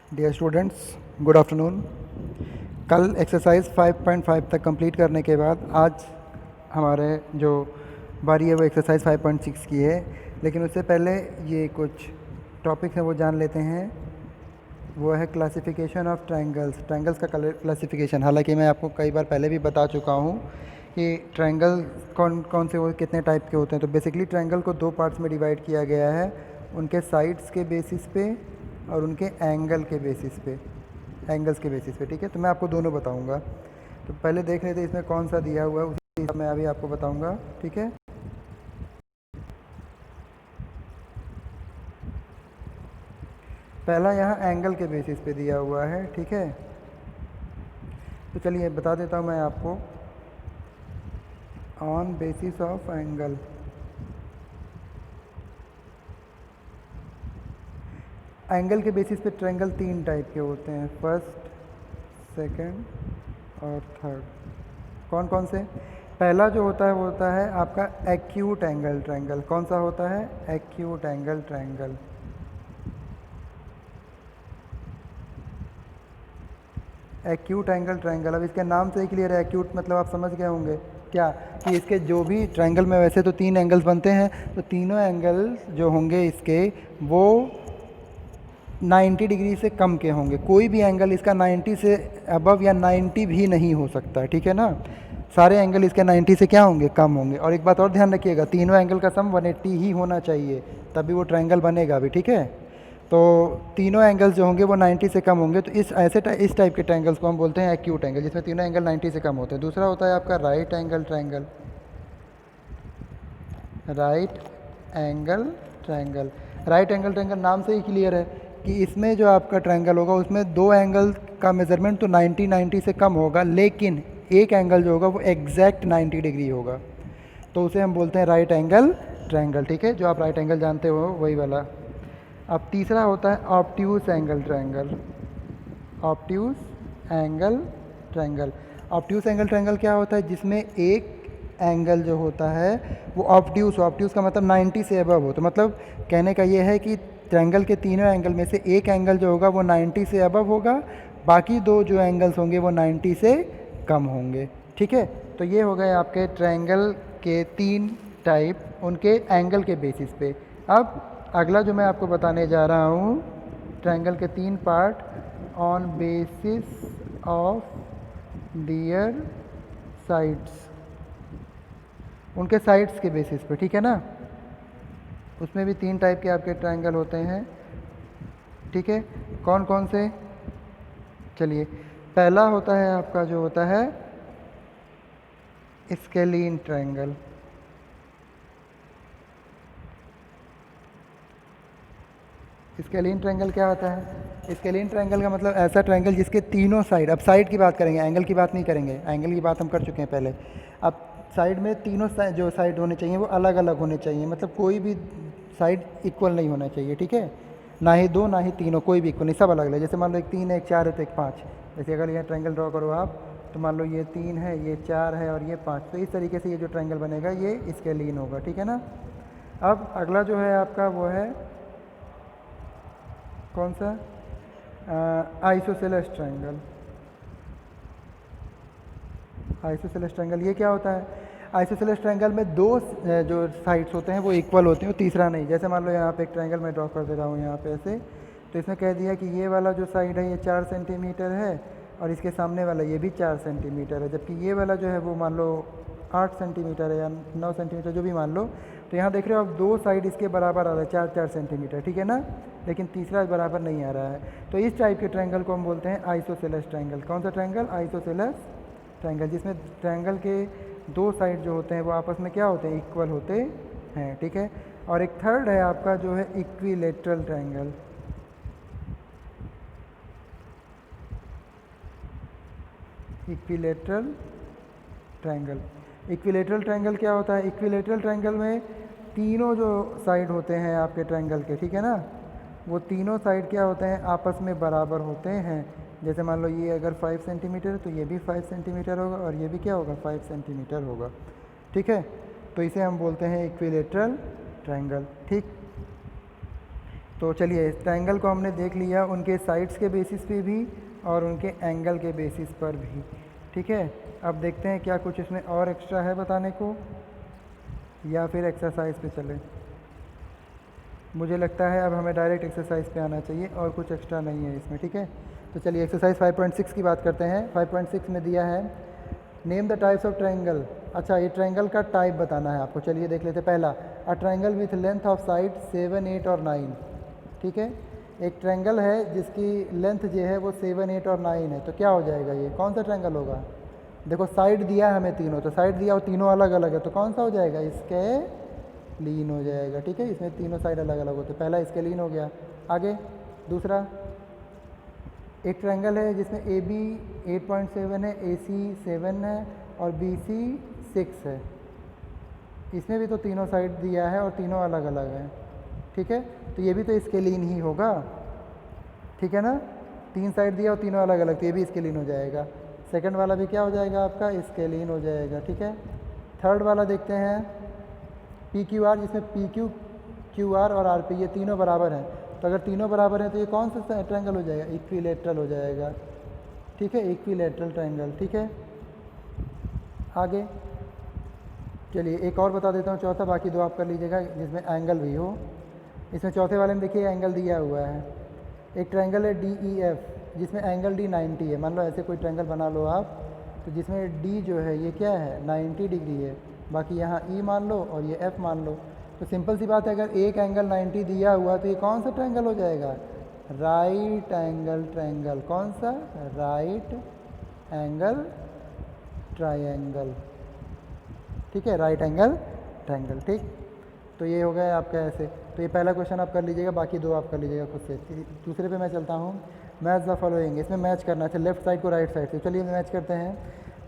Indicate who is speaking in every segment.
Speaker 1: Dear students, good afternoon. कल exercise 5.5 तक complete करने के बाद आज हमारे जो बारी है वो एक्सरसाइज 5.6 की है। लेकिन उससे पहले ये कुछ टॉपिक्स हैं वो जान लेते हैं। वो है क्लासिफिकेशन ऑफ ट्रायंगल्स का क्लासिफिकेशन। हालांकि मैं आपको कई बार पहले भी बता चुका हूँ कि ट्रायंगल कौन कौन से वो कितने टाइप के होते हैं। तो बेसिकली ट्रायंगल को दो पार्ट्स में डिवाइड किया गया है, उनके साइड्स के बेसिस पे और उनके एंगल्स के बेसिस पे। ठीक है, तो मैं आपको दोनों बताऊंगा। तो पहले देख लेते हैं इसमें कौन सा दिया हुआ है, उसी हिसाब मैं अभी आपको बताऊंगा। ठीक है, पहला यहाँ एंगल के बेसिस पे दिया हुआ है। ठीक है, तो चलिए बता देता हूँ मैं आपको। On basis of angle, angle के बेसिस पे ट्रायंगल तीन टाइप के होते हैं, फर्स्ट, सेकंड और थर्ड। कौन कौन से? पहला जो होता है वो होता है आपका एक्यूट एंगल ट्रायंगल। कौन सा होता है? Acute angle triangle. Acute angle triangle, अब इसके नाम से ही क्लियर है। एक्यूट मतलब आप समझ गए होंगे क्या, कि इसके जो भी ट्रायंगल में वैसे तो तीन एंगल्स बनते हैं, तो तीनों एंगल्स जो होंगे इसके वो 90 डिग्री से कम के होंगे। कोई भी एंगल इसका 90 से अबव या 90 भी नहीं हो सकता है। ठीक है ना, सारे एंगल इसके 90 से क्या होंगे? कम होंगे। और एक बात और ध्यान रखिएगा, तीनों एंगल का सम 180 ही होना चाहिए, तभी वो ट्रायंगल बनेगा भी। ठीक है, तो तीनों एंगल्स जो होंगे वो 90 से कम होंगे। तो इस टाइप के ट्रायंगल्स को हम बोलते हैं एक्यूट एंगल, जिसमें तीनों एंगल 90 से कम होते हैं। दूसरा होता है आपका right angle triangle. Right angle triangle, right angle triangle नाम से ही क्लियर है कि इसमें जो आपका ट्रायंगल होगा उसमें दो एंगल का मेजरमेंट तो 90 से कम होगा, लेकिन एक एंगल जो होगा वो एग्जैक्ट 90 डिग्री होगा, तो उसे हम बोलते हैं राइट एंगल ट्रायंगल। ठीक है, जो आप राइट एंगल जानते हो वही वाला। अब तीसरा होता है obtuse angle triangle. Obtuse angle triangle, obtuse angle triangle क्या होता है? जिसमें एक एंगल जो होता है वो ऑब्ट्यूज का मतलब 90 से अबव हो। तो मतलब कहने का ये है कि ट्रायंगल के तीनों एंगल में से एक एंगल जो होगा वो 90 से अबव होगा, बाकी दो जो एंगल्स होंगे वो 90 से कम होंगे। ठीक है, तो ये हो गए आपके ट्रायंगल के तीन टाइप, उनके एंगल के बेसिस पे। अब अगला जो मैं आपको बताने जा रहा हूँ, ट्रायंगल के तीन part on basis of their sides, उनके साइड्स के बेसिस पे। ठीक है ना, उसमें भी तीन टाइप के आपके ट्रायंगल होते हैं। ठीक है, कौन कौन से? चलिए, पहला होता है आपका जो होता है स्केलीन ट्रायंगल। स्केलीन ट्रायंगल क्या होता है? स्केलीन ट्रायंगल का मतलब ऐसा ट्रायंगल जिसके तीनों साइड, अब साइड की बात करेंगे, एंगल की बात नहीं करेंगे, एंगल की बात हम कर चुके हैं पहले। अब साइड में तीनों जो साइड होने चाहिए वो अलग अलग होने चाहिए, मतलब कोई भी साइड इक्वल नहीं होना चाहिए। ठीक है, ना ही दो ना ही तीनों, कोई भी इक्वल नहीं, सब अलग अलग। जैसे मान लो एक 3 है, एक 4 है, तो एक 5। जैसे अगर ये ट्रायंगल ड्रॉ करो आप, तो मान लो ये 3 है, ये 4 है और ये 5, तो इस तरीके से ये जो ट्रायंगल बनेगा ये स्केलीन होगा। ठीक है ना। अब अगला जो है आपका वो है कौन सा? Isosceles triangle. आइसोसेलेस ट्रायंगल ये क्या होता है? आइसोसेलेस ट्रायंगल में दो जो साइड्स होते हैं वो इक्वल होते हैं, और तीसरा नहीं। जैसे मान लो यहाँ पे एक ट्रायंगल मैं ड्रॉ कर दे रहा हूँ यहाँ पे ऐसे, तो इसमें कह दिया कि ये वाला जो साइड है ये 4 सेंटीमीटर है और इसके सामने वाला ये भी 4 सेंटीमीटर है, जबकि ये वाला जो है वो मान लो 8 सेंटीमीटर है या 9 सेंटीमीटर जो भी मान लो। तो यहाँ देख रहे हो आप दो साइड इसके बराबर आ रहा है, 4-4 सेंटीमीटर। ठीक है ना, लेकिन तीसरा बराबर नहीं आ रहा है। तो इस टाइप के ट्रायंगल को हम बोलते हैं आइसोसेलेस ट्रायंगल। कौन सा ट्रायंगल? आइसोसेलेस ट्रायंगल, जिसमें ट्रायंगल के दो साइड जो होते हैं वो आपस में क्या होते हैं? इक्वल होते हैं। ठीक है, और एक थर्ड है आपका जो है equilateral triangle. Equilateral triangle, equilateral triangle क्या होता है? इक्विलेटरल ट्रायंगल में तीनों जो साइड होते हैं आपके ट्रायंगल के, ठीक है ना, वो तीनों साइड क्या होते हैं? आपस में बराबर होते हैं। जैसे मान लो ये अगर 5 सेंटीमीटर है तो ये भी 5 सेंटीमीटर होगा और ये भी क्या होगा? 5 सेंटीमीटर होगा। ठीक है, तो इसे हम बोलते हैं इक्विलेटरल ट्रायंगल। ठीक, तो चलिए ट्रायंगल को हमने देख लिया उनके साइड्स के बेसिस पे भी और उनके एंगल के बेसिस पर भी। ठीक है, अब देखते हैं क्या कुछ इसमें और एक्स्ट्रा है बताने को, या फिर एक्सरसाइज पे चले। मुझे लगता है अब हमें डायरेक्ट एक्सरसाइज पे आना चाहिए और कुछ एक्स्ट्रा नहीं है इसमें। ठीक है, तो चलिए एक्सरसाइज 5.6 की बात करते हैं। 5.6 में दिया है name the types of triangle. अच्छा, ये ट्रायंगल का टाइप बताना है आपको। चलिए देख लेते हैं। पहला, a triangle with length of side 7, 8 और 9। ठीक है, एक ट्रायंगल है जिसकी लेंथ जो है वो 7, 8 और 9 है। तो क्या हो जाएगा, ये कौन सा ट्रायंगल होगा? देखो साइड दिया है हमें तीनों, तो साइड दिया और तीनों अलग अलग है, तो कौन सा हो जाएगा? इसके लीन हो जाएगा। ठीक है, इसमें तीनों साइड अलग अलग होते हैं। पहला इसके लीन हो गया। आगे दूसरा, एक ट्रायंगल है जिसमें ए बी 8.7 है, ए सी 7 है और बी सी 6 है। इसमें भी तो तीनों साइड दिया है और तीनों अलग अलग हैं। ठीक है, तो ये भी तो इसके लीन ही होगा। ठीक है ना, 3 साइड दिया और तीनों अलग अलग, तो ये भी इसके लीन हो जाएगा। सेकंड वाला भी क्या हो जाएगा आपका? इसके लीन हो जाएगा। ठीक है, थर्ड वाला देखते हैं पी क्यू आर, जिसमें पी क्यू, क्यू आर और आर पी ये तीनों बराबर हैं। तो अगर तीनों बराबर हैं तो ये कौन सा ट्रायंगल हो जाएगा? इक्विलेटरल हो जाएगा। ठीक है, इक्विलेटरल ट्रायंगल। ठीक है, आगे चलिए एक और बता देता हूँ, चौथा, बाकी दो आप कर लीजिएगा जिसमें एंगल भी हो। इसमें चौथे वाले में देखिए एंगल दिया हुआ है। एक ट्रायंगल है डी ई एफ जिसमें एंगल डी 90 है। मान लो ऐसे कोई ट्रायंगल बना लो आप, तो जिसमें डी जो है ये क्या है? 90 डिग्री है। बाकी यहाँ ई मान लो और ये एफ मान लो। तो सिंपल सी बात है, अगर एक एंगल 90 दिया हुआ तो ये कौन सा ट्रायंगल हो जाएगा? Right angle triangle. कौन सा? Right angle triangle. ठीक है, राइट एंगल ट्रायंगल। ठीक, तो ये हो गया आपका ऐसे। तो ये पहला क्वेश्चन आप कर लीजिएगा, बाकी दो आप कर लीजिएगा खुद से। दूसरे पे मैं चलता हूँ। मैच द फॉलोइंग, इसमें मैच करना है लेफ्ट साइड को राइट साइड से। चलिए मैच करते हैं।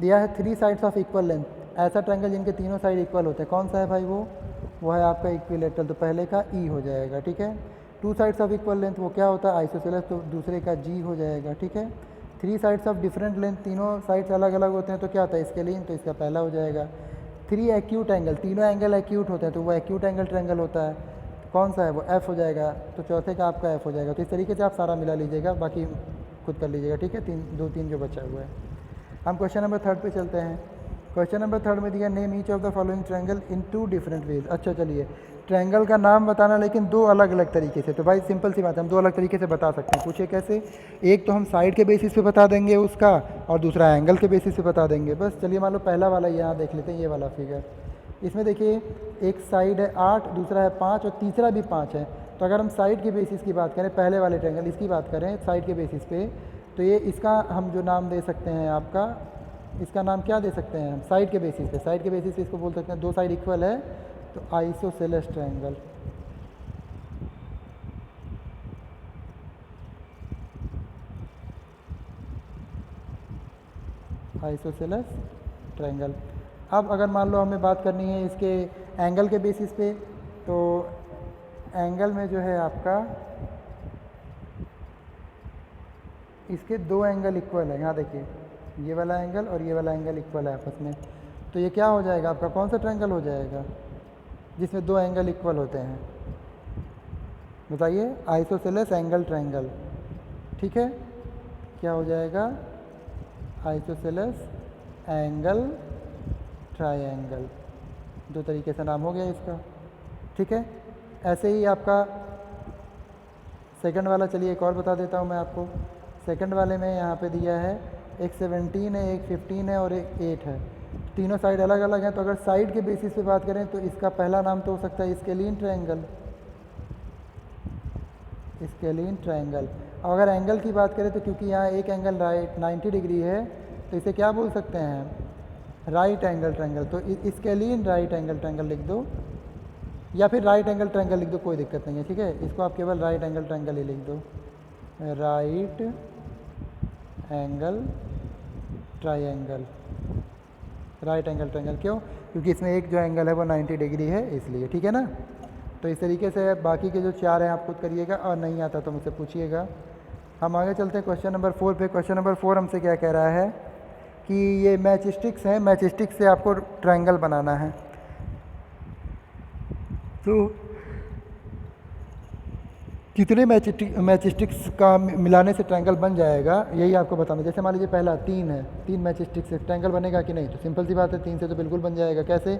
Speaker 1: दिया है 3 साइड्स ऑफ इक्वल लेंथ, ऐसा ट्रायंगल जिनके तीनों साइड इक्वल होते हैं। कौन सा है भाई? वो है आपका इक्विलेटरल, तो पहले का ई हो जाएगा। ठीक है, 2 साइड्स ऑफ इक्वल लेंथ, वो क्या होता है? आइसोसेलेस, तो दूसरे का जी हो जाएगा। ठीक है, 3 साइड्स ऑफ डिफरेंट लेंथ, तीनों साइड्स अलग अलग होते हैं, तो क्या होता है? इसके लीन, तो इसका पहला हो जाएगा। 3 एक्यूट एंगल, तीनों एंगल एक्यूट होते हैं, तो वो एक्यूट एंगल ट्रायंगल होता है। तो कौन सा है? वो एफ हो जाएगा। तो चौथे का आपका एफ हो जाएगा। तो इस तरीके से आप सारा मिला लीजिएगा, बाकी खुद कर लीजिएगा। ठीक है, 2-3 जो बचा हुआ है। हम क्वेश्चन नंबर 3 पे चलते हैं। क्वेश्चन नंबर 3 में दिया name each of the following triangle in 2 different ways. अच्छा चलिए, ट्रायंगल का नाम बताना लेकिन 2 अलग अलग तरीके से। तो भाई सिंपल सी बात है, हम 2 अलग तरीके से बता सकते हैं। पूछिए कैसे? एक तो हम साइड के बेसिस पे बता देंगे उसका, और दूसरा एंगल के बेसिस पे बता देंगे। बस चलिए मान लो पहला वाला यहाँ देख लेते हैं, ये वाला फिगर। इसमें देखिए एक साइड है 8, दूसरा है 5 और तीसरा भी 5 है। तो अगर हम साइड के बेसिस की बात करें, पहले वाले ट्रायंगल इसकी बात करें साइड के बेसिस पे, तो ये इसका हम जो नाम दे सकते हैं आपका, इसका नाम क्या दे सकते हैं हम? साइड के बेसिस पे, साइड के बेसिस पे इसको बोल सकते हैं 2 साइड इक्वल है, तो आइसोसेलेस ट्रायंगल। Isosceles triangle. अब अगर मान लो हमें बात करनी है इसके एंगल के बेसिस पे, तो एंगल में जो है आपका इसके 2 एंगल इक्वल है। यहाँ देखिए ये वाला एंगल और ये वाला एंगल इक्वल है आपस में, तो ये क्या हो जाएगा आपका? कौन सा ट्रायंगल हो जाएगा जिसमें 2 एंगल इक्वल होते हैं? बताइए। Isosceles angle triangle. ठीक है, क्या हो जाएगा? Isosceles angle triangle. 2 तरीके से नाम हो गया इसका। ठीक है, ऐसे ही आपका सेकंड वाला, चलिए एक और बता देता हूँ मैं आपको। सेकंड वाले में यहाँ पे दिया है एक 17 है, एक 15 है और एक 8 है। तीनों साइड अलग अलग हैं, तो अगर साइड के बेसिस पे बात करें तो इसका पहला नाम तो हो सकता है स्केलीन ट्रायंगल। Scalene triangle. और अगर एंगल की बात करें तो क्योंकि यहाँ एक एंगल राइट 90 डिग्री है, तो इसे क्या बोल सकते हैं हम? Right angle triangle. तो स्केलीन राइट एंगल ट्रायंगल लिख दो, या फिर राइट एंगल ट्रायंगल लिख दो, कोई दिक्कत नहीं है। ठीक है, इसको आप केवल राइट एंगल ट्रायंगल ही लिख दो। Right angle triangle. Right angle triangle क्यों? क्योंकि इसमें एक जो एंगल है वो 90 डिग्री है, इसलिए। ठीक है ना, तो इस तरीके से बाकी के जो 4 हैं आप खुद करिएगा, और नहीं आता तो मुझसे पूछिएगा। हम आगे चलते हैं क्वेश्चन नंबर 4 पे। क्वेश्चन नंबर 4 हमसे क्या कह रहा है कि ये मैच स्टिक्स हैं, मैच स्टिक से आपको ट्रायंगल बनाना है। तो कितने मैचस्टिक्स का मिलाने से ट्रायंगल बन जाएगा, यही आपको बताना। जैसे मान लीजिए पहला 3 है, 3 मैचस्टिक से ट्रायंगल बनेगा कि नहीं? तो सिंपल सी बात है, 3 से तो बिल्कुल बन जाएगा। कैसे?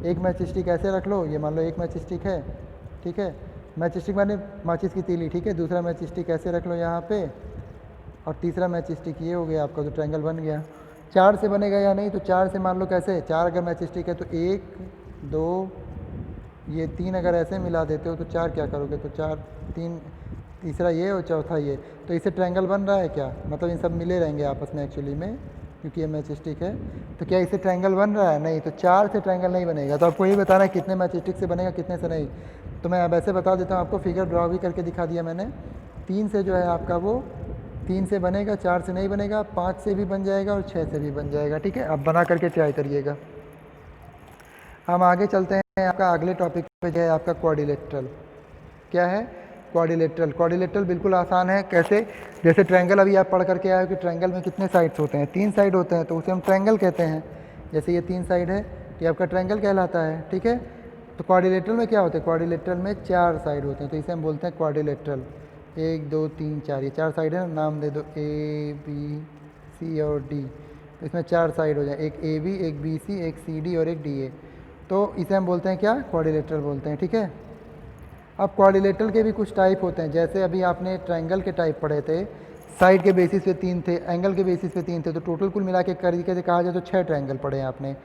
Speaker 1: एक मैचस्टिक ऐसे रख लो, ये मान लो एक मैचस्टिक है, ठीक है, मैचस्टिक माने माचिस की तीली, ठीक है। दूसरा मैचस्टिक ऐसे रख लो यहाँ पे, और तीसरा मैचस्टिक ये हो गया आपका, तो ट्रायंगल बन गया। 4 से बनेगा या नहीं? तो 4 से मान लो कैसे, 4 अगर मैचस्टिक है तो 1 2 ये 3 अगर ऐसे मिला देते हो तो 4 क्या करोगे? तो 4 3, तीसरा ये और चौथा ये, तो इससे ट्रायंगल बन रहा है क्या? मतलब इन सब मिले रहेंगे आपस में एक्चुअली में, क्योंकि ये मैचस्टिक है। तो क्या इससे ट्रायंगल बन रहा है? नहीं। तो 4 से ट्रायंगल नहीं बनेगा। तो आपको ये बताना है कितने मैचस्टिक से बनेगा, कितने से नहीं। तो मैं अब ऐसे बता देता हूँ आपको, फिगर ड्रॉ भी करके दिखा दिया मैंने। 3 से जो है आपका वो 3 से बनेगा, 4 से नहीं बनेगा, 5 से भी बन जाएगा और 6 से भी बन जाएगा, ठीक है। अब बना करके ट्राई करिएगा। हम आगे चलते हैं, आपका अगले टॉपिक पे जो है आपका क्वाड्रिलेटरल। क्या है? क्वाड्रिलेटरल। क्वाड्रिलेटरल बिल्कुल आसान है। कैसे? जैसे ट्रायंगल अभी आप पढ़ करके आए हो कि ट्रायंगल में कितने साइड्स होते हैं? 3 साइड होते हैं, तो उसे हम ट्रायंगल कहते हैं। जैसे ये 3 साइड है, ये आपका ट्रायंगल कहलाता है, ठीक है। तो क्वाड्रिलेटरल में क्या होता है? क्वाड्रिलेटरल में 4 साइड होते हैं, तो इसे हम बोलते हैं क्वाड्रिलेटरल। 1 2 3 4, ये 4 साइड है, नाम दे दो ए बी सी और डी। तो इसमें 4 साइड हो जाए, एक ए बी, एक बी सी, एक सी डी और एक डी ए। तो इसे हम बोलते हैं क्या? क्वाड्रिलेटरल बोलते हैं, ठीक है। अब क्वाड्रिलेटरल के भी कुछ टाइप होते हैं। जैसे अभी आपने ट्रायंगल के टाइप पढ़े थे, साइड के बेसिस पे 3 थे, एंगल के बेसिस पे 3 थे, तो टोटल कुल मिला के तरीके से कहा जाए तो 6 ट्रायंगल पढ़े हैं आपने।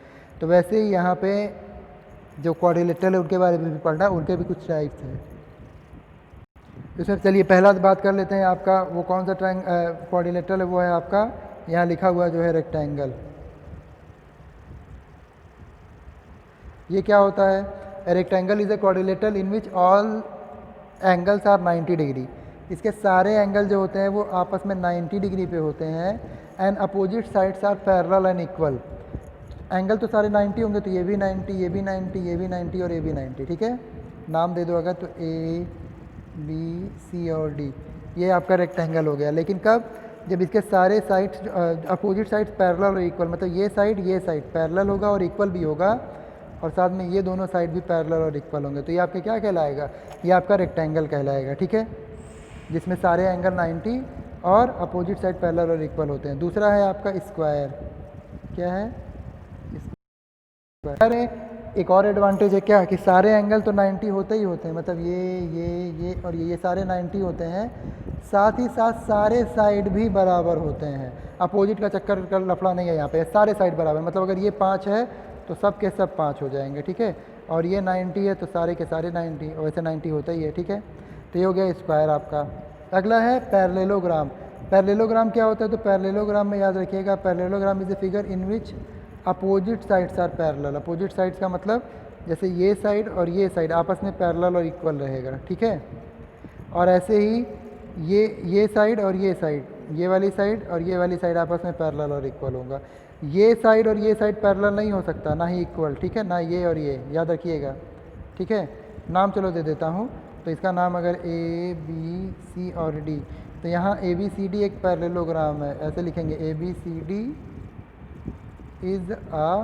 Speaker 1: तो वैसे ही यहाँ पे जो क्वाड्रिलेटरल है उनके बारे में भी पढ़ना, उनके भी कुछ टाइप्स हैं। इसमें चलिए पहला बात कर लेते हैं आपका, वो कौन सा क्वाड्रिलेटरल है? वो है आपका यहाँ लिखा हुआ जो है रेक्टेंगल। ये क्या होता है? A rectangle is a quadrilateral in which all angles are 90 degree. इसके सारे एंगल जो होते हैं वो आपस में 90 डिग्री पे होते हैं। And opposite sides are parallel and equal. Angle तो सारे 90 होंगे, तो ये भी 90, ये भी 90, ये भी 90 और ये भी 90, ठीक है। नाम दे दो अगर, तो ए बी सी और डी, ये आपका रेक्टेंगल हो गया। लेकिन कब? जब इसके सारे साइड्स अपोजिट साइड्स पैरेलल और इक्वल, मतलब ये साइड पैरेलल होगा और इक्वल भी होगा, और साथ में ये दोनों साइड भी पैरेलल और इक्वल होंगे, तो ये आपके क्या कहलाएगा? ये आपका रेक्टेंगल कहलाएगा, ठीक है, जिसमें सारे एंगल 90 और अपोजिट साइड पैरेलल और इक्वल होते हैं। दूसरा है आपका स्क्वायर। क्या है? स्क्वायर। एक और एडवांटेज है क्या, कि सारे एंगल तो 90 होते ही होते हैं, मतलब ये और ये सारे 90 होते हैं। साथ ही साथ सारे साइड भी बराबर होते हैं। अपोजिट का चक्कर का लफड़ा नहीं है यहाँ पे, सारे साइड बराबर, मतलब अगर ये 5 है तो सब के सब 5 हो जाएंगे, ठीक है। और ये 90 है तो सारे के सारे 90, और वैसे 90 होता ही है, ठीक है। तो ये हो गया स्क्वायर आपका। अगला है पैरेललोग्राम। पैरेललोग्राम क्या होता है? तो पैरेललोग्राम में याद रखिएगा, parallelogram is a figure in which opposite sides are parallel. Opposite sides का मतलब जैसे ये साइड और ये साइड आपस में पैरेलल और इक्वल रहेगा, ठीक है। और ऐसे ही ये साइड और ये साइड, ये वाली साइड और ये वाली साइड आपस में पैरेलल और इक्वल होगा। ये साइड और ये साइड पैरेलल नहीं हो सकता, ना ही इक्वल, ठीक है, ना ये और ये, याद रखिएगा, ठीक है। नाम चलो दे देता हूँ, तो इसका नाम अगर ए बी सी और डी, तो यहाँ ए बी सी डी एक पैरेललोग्राम है, ऐसे लिखेंगे A B C D is a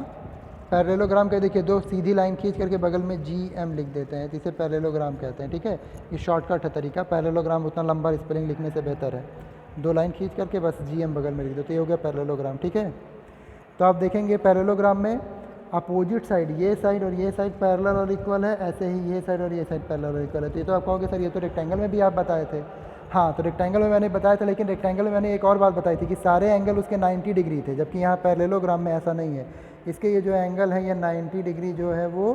Speaker 1: parallelogram. के देखिए, दो सीधी लाइन खींच करके बगल में जी एम लिख देते हैं, तो इसे पैरेललोग्राम कहते हैं, ठीक है। ये शॉर्टकट है तरीका, पैरेललोग्राम उतना लंबा स्पेलिंग लिखने से बेहतर है। 2 लाइन खींच करके बस जी एम बगल में लिख दो, तो ये हो गया पैरेललोग्राम, ठीक है। तो आप देखेंगे पैरेललोग्राम में अपोजिट साइड, ये साइड और ये साइड पैरेलल और इक्वल है, ऐसे ही ये साइड और ये साइड पैरेलल और इक्वल है। तो ये तो आप कहोगे सर ये तो रेक्टेंगल में भी आप बताए थे। हाँ, तो रेक्टेंगल में मैंने बताया था, लेकिन रेक्टेंगल में मैंने एक और बात बताई थी कि सारे एंगल उसके 90 डिग्री थे, जबकि यहाँ पैरेललोग्राम में ऐसा नहीं है। इसके ये जो एंगल है ये 90 डिग्री जो है वो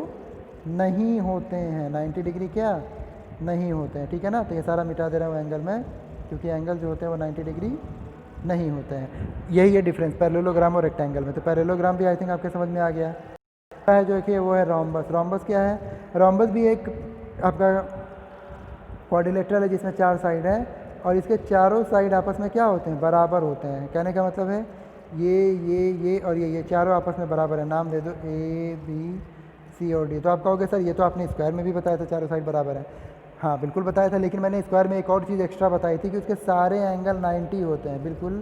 Speaker 1: नहीं होते हैं। 90 डिग्री क्या नहीं होते हैं, ठीक है ना। तो ये सारा मिटा दे रहा हूँ एंगल में, क्योंकि एंगल जो होते हैं वो 90 डिग्री नहीं होते हैं। यही है डिफरेंस पैरेललोग्राम और रेक्टेंगल में। तो पैरेललोग्राम भी आई थिंक आपके समझ में आ गया है। जो कि वो है रोम्बस। रोम्बस क्या है? रोम्बस भी एक आपका क्वाड्रिलेटरल है जिसमें 4 साइड है, और इसके चारों साइड आपस में क्या होते हैं? बराबर होते हैं। कहने का मतलब है ये और ये चारों आपस में बराबर है। नाम दे दो ए बी सी और डी। तो आप कहोगे सर ये तो आपने स्क्वायर में भी बताया था चारों साइड बराबर है। हाँ बिल्कुल बताया था, लेकिन मैंने स्क्वायर में एक और चीज़ एक्स्ट्रा बताई थी कि उसके सारे एंगल 90 होते हैं बिल्कुल,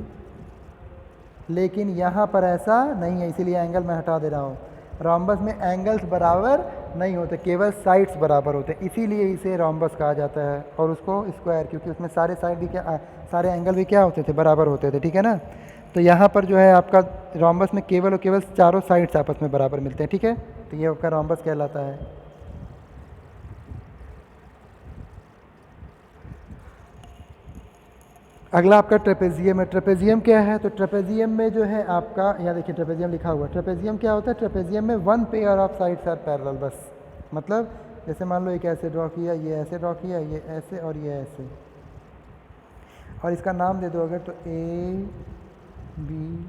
Speaker 1: लेकिन यहाँ पर ऐसा नहीं है, इसीलिए एंगल मैं हटा दे रहा हूँ। रोम्बस में एंगल्स बराबर नहीं होते, केवल साइड्स बराबर होते हैं, इसीलिए इसे रोम्बस कहा जाता है। और उसको स्क्वायर, क्योंकि उसमें सारे साइड भी क्या सारे एंगल भी क्या होते थे, बराबर होते थे, ठीक है ना। तो यहाँ पर जो है आपका रोम्बस में केवल और केवल चारों साइड्स आपस में बराबर मिलते हैं, ठीक है। तो ये आपका रोम्बस कहलाता है। अगला आपका ट्रेपेजियम है। ट्रेपेजियम क्या है? तो ट्रेपेजियम में जो है आपका, यहाँ देखिए ट्रेपेजियम लिखा हुआ है। ट्रेपेजियम क्या होता है? ट्रेपेजियम में one pair of sides are parallel, बस। मतलब जैसे मान लो एक ऐसे ड्रॉ किया, ये ऐसे ड्रॉ किया, ये ऐसे और ये ऐसे, और इसका नाम दे दो अगर, तो ए बी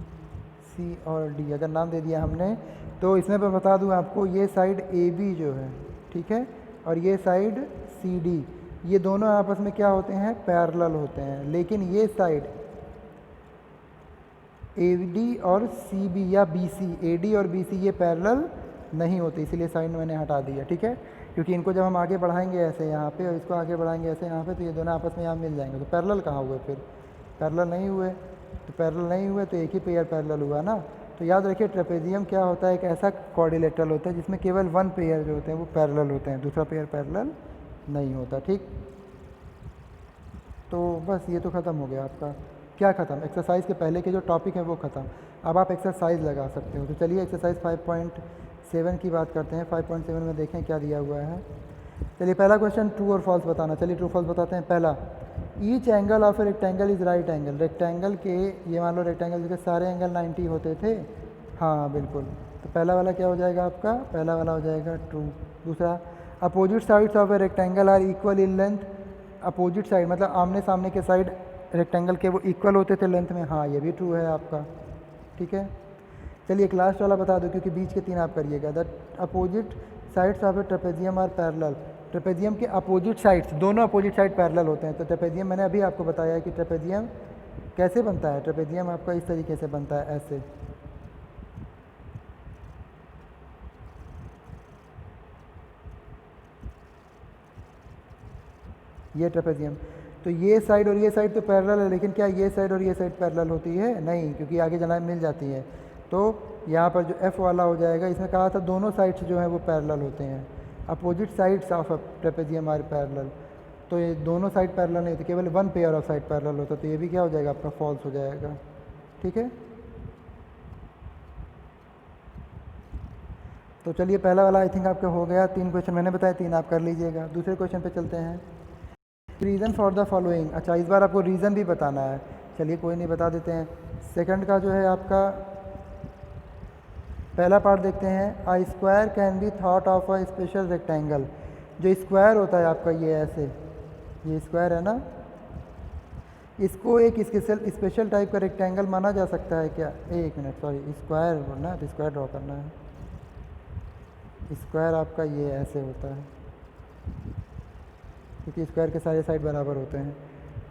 Speaker 1: सी और डी अगर नाम दे दिया हमने, तो इसमें मैं बता दूं आपको, ये साइड ए बी जो है, ठीक है, और ये साइड सी डी, ये दोनों आपस में क्या होते हैं? पैरेलल होते हैं। लेकिन ये साइड ए डी और सी बी या बी सी, ए डी और बी सी ये पैरेलल नहीं होते, इसीलिए साइड मैंने हटा दिया, ठीक है। क्योंकि इनको जब हम आगे बढ़ाएंगे ऐसे यहाँ पे, और इसको आगे बढ़ाएंगे ऐसे यहाँ पे, तो ये दोनों आपस में यहाँ मिल जाएंगे, तो पैरेलल कहाँ हुए फिर? पैरेलल नहीं हुए। तो पैरेलल नहीं हुए तो एक ही पेयर पैरेलल हुआ ना। तो याद रखिए ट्रेपेजियम क्या होता है? एक ऐसा क्वाड्रिलेटरल होता है जिसमें केवल वन पेयर जो होते हैं वो पैरेलल होते हैं, दूसरा पेयर पैरेलल नहीं होता, ठीक। तो बस ये तो ख़त्म हो गया आपका। क्या ख़त्म? एक्सरसाइज के पहले के जो टॉपिक है वो ख़त्म। अब आप एक्सरसाइज लगा सकते हो। तो चलिए एक्सरसाइज 5.7 की बात करते हैं। 5.7 में देखें क्या दिया हुआ है। चलिए पहला क्वेश्चन ट्रू और फॉल्स बताना। चलिए ट्रू फॉल्स बताते हैं। पहला, each angle of a rectangle is right angle. Rectangle के, ये मान लो रेक्टेंगल के सारे एंगल 90 होते थे। हाँ बिल्कुल। तो पहला वाला क्या हो जाएगा आपका? पहला वाला हो जाएगा ट्रू। दूसरा, opposite sides of a rectangle are equal in length. Opposite side मतलब आमने सामने के साइड रेक्टेंगल के वो इक्वल होते थे लेंथ में। हाँ ये भी ट्रू है आपका, ठीक है। चलिए एक लास्ट वाला बता दो, क्योंकि बीच के तीन आप करिएगा। The opposite sides of a trapezium are parallel. Trapezium के अपोजिट साइड्स, दोनों अपोजिट साइड पैरेलल होते हैं। तो ट्रेपेजियम मैंने अभी आपको बताया है कि ट्रेपेजियम कैसे बनता है। ट्रेपेजियम आपका इस तरीके से बनता है, ऐसे। ये ट्रेपेजियम, तो ये साइड और ये साइड तो पैरेलल है, लेकिन क्या ये साइड और ये साइड पैरेलल होती है? नहीं, क्योंकि आगे जाना मिल जाती है। तो यहाँ पर जो एफ वाला हो जाएगा, इसमें कहा था दोनों साइड्स जो हैं वो पैरेलल होते हैं। Opposite sides of trapezium are parallel. तो ये दोनों साइड पैरेलल नहीं होती, केवल one pair of side parallel होता है। तो ये भी क्या हो जाएगा आपका? फॉल्स हो जाएगा, ठीक है। तो चलिए पहला वाला आई थिंक आपका हो गया। 3 क्वेश्चन मैंने बताया, 3 आप कर लीजिएगा। दूसरे क्वेश्चन पे चलते हैं। Reason for the following. अच्छा इस बार आपको रीज़न भी बताना है। चलिए कोई नहीं, बता देते हैं। सेकंड का जो है आपका, पहला पार्ट देखते हैं। A square can be thought of a special rectangle. जो स्क्वायर होता है आपका, ये ऐसे, ये स्क्वायर है ना, इसको एक स्पेशल टाइप का रेक्टेंगल माना जा सकता है क्या? एक मिनट, सॉरी, स्क्वायर ना, तो स्क्वायर ड्रॉ करना है। स्क्वायर आपका ये ऐसे होता है, क्योंकि स्क्वायर के सारे साइड बराबर होते हैं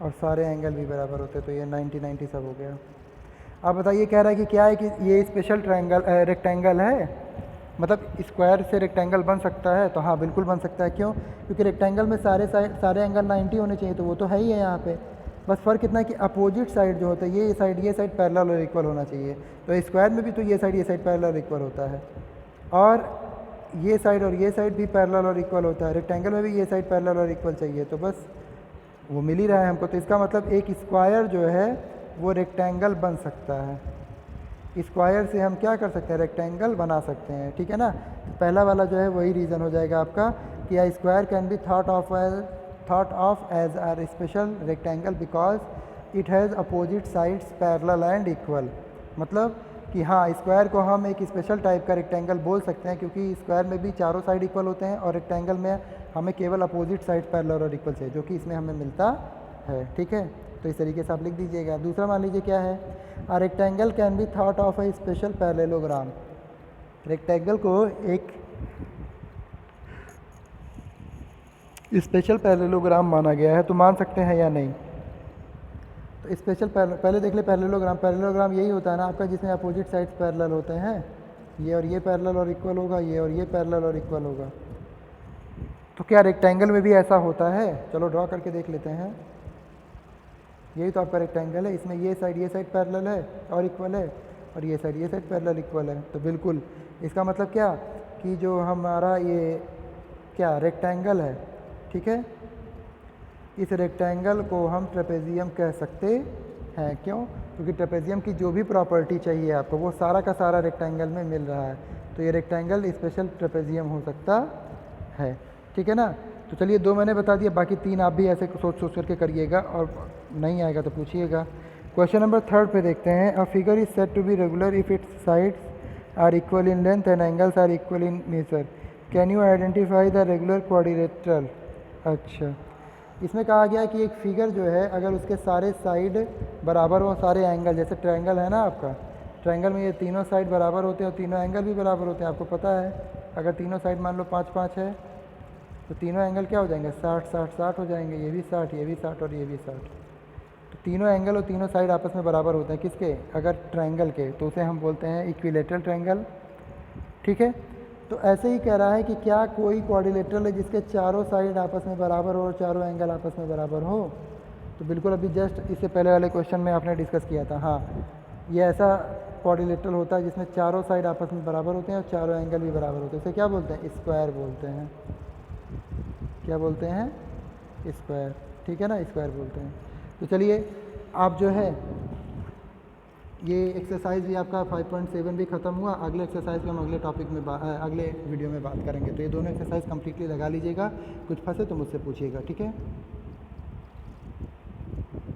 Speaker 1: और सारे एंगल भी बराबर होते हैं। तो ये 90-90 सब हो गया। अब बताइए, कह रहा है कि क्या है कि ये स्पेशल रेक्टेंगल है, मतलब स्क्वायर से रेक्टेंगल बन सकता है? तो हाँ बिल्कुल बन सकता है। क्यों? क्योंकि रेक्टेंगल में सारे एंगल 90 होने चाहिए, तो वो तो है ही है यहाँ पे। बस फ़र्क इतना है कि अपोजिट साइड जो होता है, ये साइड पैरेलल और इक्वल होना चाहिए। तो स्क्वायर में भी तो ये साइड पैरेलल और इक्वल होता है, और ये साइड भी पैरेलल और इक्वल होता है। रेक्टेंगल में भी ये साइड पैरेलल और इक्वल चाहिए, तो बस वो मिल ही रहा है हमको। तो इसका मतलब एक स्क्वायर जो है वो रेक्टेंगल बन सकता है। स्क्वायर से हम क्या कर सकते हैं? रेक्टेंगल बना सकते हैं, ठीक है ना। तो पहला वाला जो है वही रीज़न हो जाएगा आपका कि a square can be thought of as are special rectangle because it has opposite sides parallel and equal. मतलब कि हाँ, स्क्वायर को हम एक स्पेशल टाइप का रेक्टेंगल बोल सकते हैं, क्योंकि स्क्वायर में भी चारों साइड इक्वल होते हैं, और रेक्टेंगल में हमें केवल अपोजिट साइड पैरेलल और इक्वल चाहिए, जो कि इसमें हमें मिलता है, ठीक है। तो इस तरीके से आप लिख दीजिएगा। दूसरा मान लीजिए क्या है, a rectangle can be thought of a special parallelogram. Rectangle को एक स्पेशल पैरेललोग्राम माना गया है, तो मान सकते हैं या नहीं? तो स्पेशल पहले देख ले पैरेललोग्राम। पैरेललोग्राम यही होता है ना आपका, जिसमें अपोजिट साइड्स पैरेलल होते हैं। ये और ये पैरेलल और इक्वल होगा, ये और ये पैरेलल और इक्वल होगा। तो क्या रेक्टेंगल में भी ऐसा होता है? चलो ड्रॉ करके देख लेते हैं। यही तो आपका रेक्टेंगल है, इसमें ये साइड पैरेलल है और इक्वल है, और ये साइड पैरेलल इक्वल है। तो बिल्कुल इसका मतलब क्या कि जो हमारा ये क्या रेक्टेंगल है, ठीक है, इस रेक्टेंगल को हम ट्रेपेजियम कह सकते हैं। क्यों? क्योंकि ट्रेपेजियम की जो भी प्रॉपर्टी चाहिए आपको वो सारा का सारा रेक्टेंगल में मिल रहा है, तो ये रेक्टेंगल स्पेशल ट्रेपेजियम हो सकता है, ठीक है ना। तो चलिए 2 मैंने बता दिया, बाकी 3 आप भी ऐसे सोच सोच करके करिएगा, और नहीं आएगा तो पूछिएगा। क्वेश्चन नंबर 3 पे देखते हैं। A figure is said to be regular if its sides are equal in length and angles are equal in measure. Can you identify the regular quadrilateral. अच्छा, इसमें कहा गया है कि एक फिगर जो है अगर उसके सारे साइड बराबर हो, सारे एंगल, जैसे ट्रायंगल है ना आपका, ट्रायंगल में ये तीनों साइड बराबर होते हैं और तीनों एंगल भी बराबर होते हैं, आपको पता है। अगर तीनों साइड मान लो 5-5 है तो तीनों एंगल क्या हो जाएंगे, 60-60-60 हो जाएंगे, ये भी 60, ये भी 60 और ये भी 60। तो तीनों एंगल और तीनों साइड आपस में बराबर होते हैं, किसके, अगर ट्रायंगल के, तो उसे हम बोलते हैं इक्विलेटरल ट्रायंगल, ठीक है। तो ऐसे ही कह रहा है कि क्या कोई क्वाड्रिलेटरल है जिसके चारों साइड आपस में बराबर हो और चारों एंगल आपस में बराबर हो। तो बिल्कुल अभी जस्ट इससे पहले वाले क्वेश्चन में आपने डिस्कस किया था, हाँ, ये ऐसा क्वाड्रिलेटरल होता है जिसमें चारों साइड आपस में बराबर होते हैं और चारों एंगल भी बराबर होते हैं। इसे क्या बोलते हैं, स्क्वायर बोलते हैं। क्या बोलते हैं, स्क्वायर, ठीक है ना, स्क्वायर बोलते हैं। तो चलिए आप जो है ये एक्सरसाइज भी आपका 5.7 भी ख़त्म हुआ। अगले एक्सरसाइज पे हम अगले टॉपिक में अगले वीडियो में बात करेंगे। तो ये दोनों एक्सरसाइज कम्प्लीटली लगा लीजिएगा, कुछ फंसे तो मुझसे पूछिएगा, ठीक है।